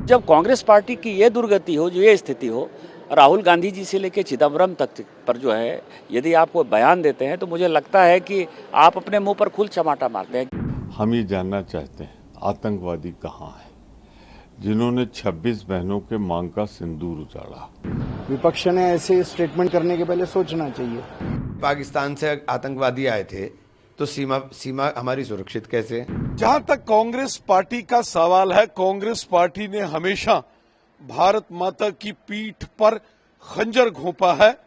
जब कांग्रेस पार्टी की ये दुर्गति हो, जो ये स्थिति हो, राहुल गांधी जी से लेकर चिदम्बरम तक पर जो है, यदि आप कोई बयान देते हैं तो मुझे लगता है कि आप अपने मुंह पर खुल चमाटा मारते हैं। हम ये जानना चाहते हैं आतंकवादी कहाँ है जिन्होंने 26 बहनों के मांग का सिंदूर उजाड़ा। विपक्ष ने ऐसे स्टेटमेंट करने के पहले सोचना चाहिए। पाकिस्तान से आतंकवादी आए थे तो सीमा हमारी सुरक्षित कैसे? जहां तक कांग्रेस पार्टी का सवाल है, कांग्रेस पार्टी ने हमेशा भारत माता की पीठ पर खंजर घोंपा है।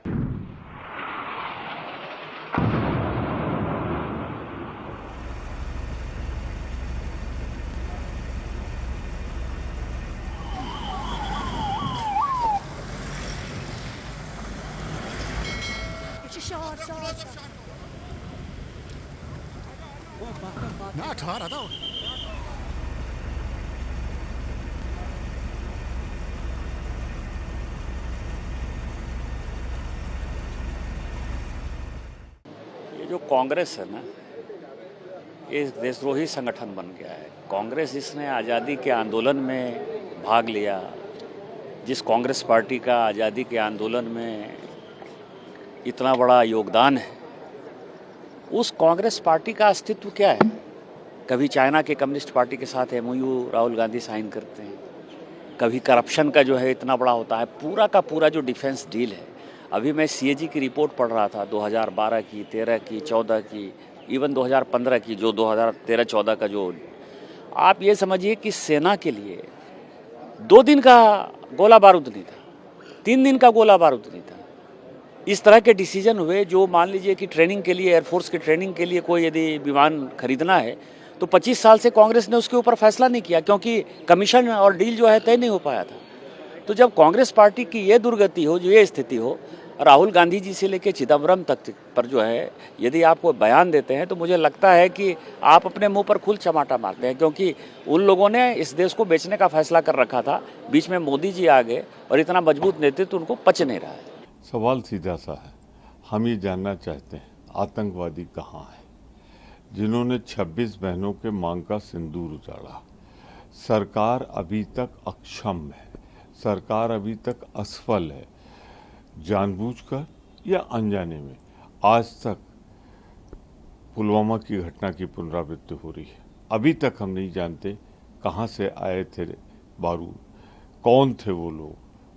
ये जो कांग्रेस है ना, ये देशद्रोही संगठन बन गया है। कांग्रेस इसने आज़ादी के आंदोलन में भाग लिया। जिस कांग्रेस पार्टी का आज़ादी के आंदोलन में इतना बड़ा योगदान है, उस कांग्रेस पार्टी का अस्तित्व क्या है? कभी चाइना के कम्युनिस्ट पार्टी के साथ MOU राहुल गांधी साइन करते हैं, कभी करप्शन का जो है इतना बड़ा होता है। पूरा का पूरा जो डिफेंस डील है, अभी मैं CAG की रिपोर्ट पढ़ रहा था, 2012 की, 13 की, 14 की, इवन 2015 की, जो 2013-14 का जो, आप ये समझिए कि सेना के लिए 2 दिन का गोला बारूद नहीं था, 3 दिन का गोला बारूद नहीं था। इस तरह के डिसीजन हुए जो, मान लीजिए कि ट्रेनिंग के लिए, एयरफोर्स के ट्रेनिंग के लिए कोई यदि विमान खरीदना है तो 25 साल से कांग्रेस ने उसके ऊपर फैसला नहीं किया, क्योंकि कमीशन और डील जो है तय नहीं हो पाया था। तो जब कांग्रेस पार्टी की ये दुर्गति हो, जो ये स्थिति हो, राहुल गांधी जी से लेकर चिदम्बरम तक पर जो है, यदि आप कोई बयान देते हैं तो मुझे लगता है कि आप अपने मुंह पर खुल चमाटा मारते हैं, क्योंकि उन लोगों ने इस देश को बेचने का फैसला कर रखा था। बीच में मोदी जी आ गए और इतना मजबूत नेतृत्व उनको पच नहीं रहा है। सवाल सीधा सा है, हम ये जानना चाहते हैं आतंकवादी कहाँ है जिन्होंने 26 बहनों के मांग का सिंदूर उजाड़ा। सरकार अभी तक अक्षम है, सरकार अभी तक असफल है, जानबूझकर या अनजाने में। आज तक पुलवामा की घटना की पुनरावृत्ति हो रही है। अभी तक हम नहीं जानते कहाँ से आए थे बारूद, कौन थे वो लोग,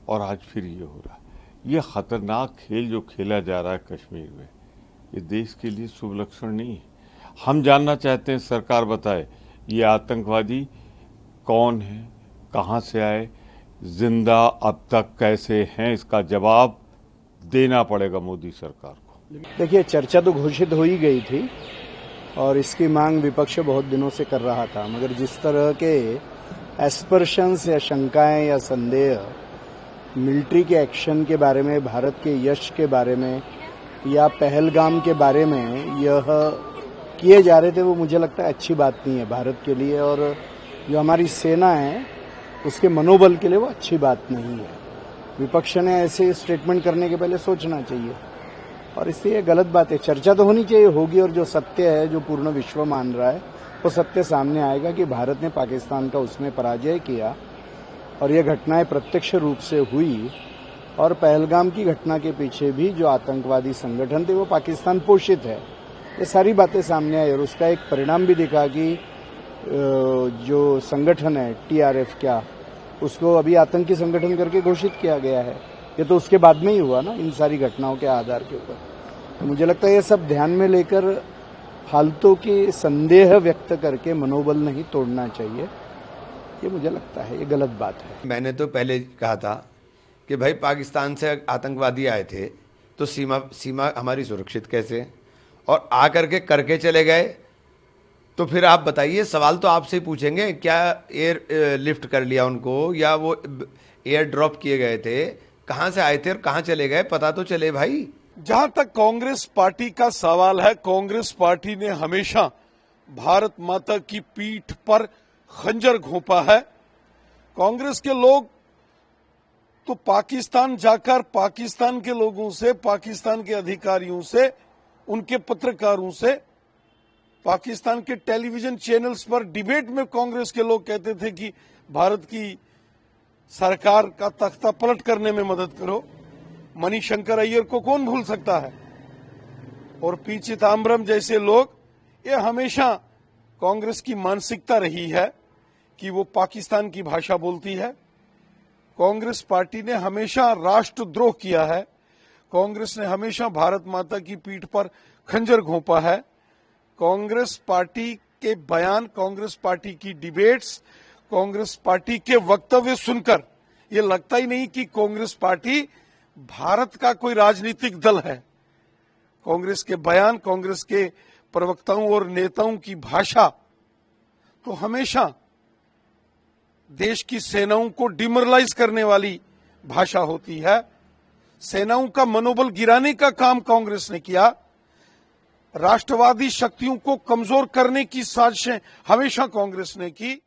और आज फिर ये हो रहा है। ये खतरनाक खेल जो खेला जा रहा है कश्मीर में, ये देश के लिए शुभ लक्षण नहीं है। हम जानना चाहते हैं, सरकार बताए ये आतंकवादी कौन है, कहाँ से आए, जिंदा अब तक कैसे हैं, इसका जवाब देना पड़ेगा मोदी सरकार को। देखिए, चर्चा तो घोषित हो ही गई थी और इसकी मांग विपक्ष बहुत दिनों से कर रहा था, मगर जिस तरह के एस्पर्शंस या शंकाएं या संदेह मिलिट्री के एक्शन के बारे में, भारत के यश के बारे में या पहलगाम के बारे में यह किए जा रहे थे, वो मुझे लगता है अच्छी बात नहीं है भारत के लिए, और जो हमारी सेना है उसके मनोबल के लिए वो अच्छी बात नहीं है। विपक्ष ने ऐसे स्टेटमेंट करने के पहले सोचना चाहिए, और इससे ये गलत बात है। चर्चा तो होनी चाहिए, होगी, और जो सत्य है, जो पूर्ण विश्व मान रहा है, वो सत्य सामने आएगा कि भारत ने पाकिस्तान का उसमें पराजय किया और ये घटनाएं प्रत्यक्ष रूप से हुई। और पहलगाम की घटना के पीछे भी जो आतंकवादी संगठन थे वो पाकिस्तान पोषित है। ये सारी बातें सामने आई और उसका एक परिणाम भी दिखा कि जो संगठन है TRF, क्या उसको अभी आतंकी संगठन करके घोषित किया गया है। ये तो उसके बाद में ही हुआ ना, इन सारी घटनाओं के आधार के ऊपर। तो मुझे लगता है ये सब ध्यान में लेकर फालतू की संदेह व्यक्त करके मनोबल नहीं तोड़ना चाहिए। ये मुझे लगता है ये गलत बात है। मैंने तो पहले कहा था कि भाई पाकिस्तान से आतंकवादी आए थे तो सीमा हमारी सुरक्षित कैसे, और आकर के करके चले गए। तो फिर आप बताइए, सवाल तो आपसे ही पूछेंगे, क्या एयर लिफ्ट कर लिया उनको, या वो एयर ड्रॉप किए गए थे, कहाँ से आए थे और कहाँ चले गए, पता तो चले भाई। जहां तक कांग्रेस पार्टी का सवाल है, कांग्रेस पार्टी ने हमेशा भारत माता की पीठ पर खंजर घोंपा है। कांग्रेस के लोग तो पाकिस्तान जाकर पाकिस्तान के लोगों से, पाकिस्तान के अधिकारियों से, उनके पत्रकारों से, पाकिस्तान के टेलीविजन चैनल्स पर डिबेट में कांग्रेस के लोग कहते थे कि भारत की सरकार का तख्ता पलट करने में मदद करो। मणिशंकर अय्यर को कौन भूल सकता है? और पी चिदंबरम जैसे लोग, ये हमेशा कांग्रेस की मानसिकता रही है कि वो पाकिस्तान की भाषा बोलती है। कांग्रेस पार्टी ने हमेशा राष्ट्रद्रोह किया है। कांग्रेस ने हमेशा भारत माता की पीठ पर खंजर घोंपा है। कांग्रेस पार्टी के बयान, कांग्रेस पार्टी की डिबेट्स, कांग्रेस पार्टी के वक्तव्य सुनकर ये लगता ही नहीं कि कांग्रेस पार्टी भारत का कोई राजनीतिक दल है। कांग्रेस के बयान, कांग्रेस के प्रवक्ताओं और नेताओं की भाषा तो हमेशा देश की सेनाओं को डिमोरलाइज करने वाली भाषा होती है। सेनाओं का मनोबल गिराने का काम कांग्रेस ने किया। राष्ट्रवादी शक्तियों को कमजोर करने की साजिशें हमेशा कांग्रेस ने की।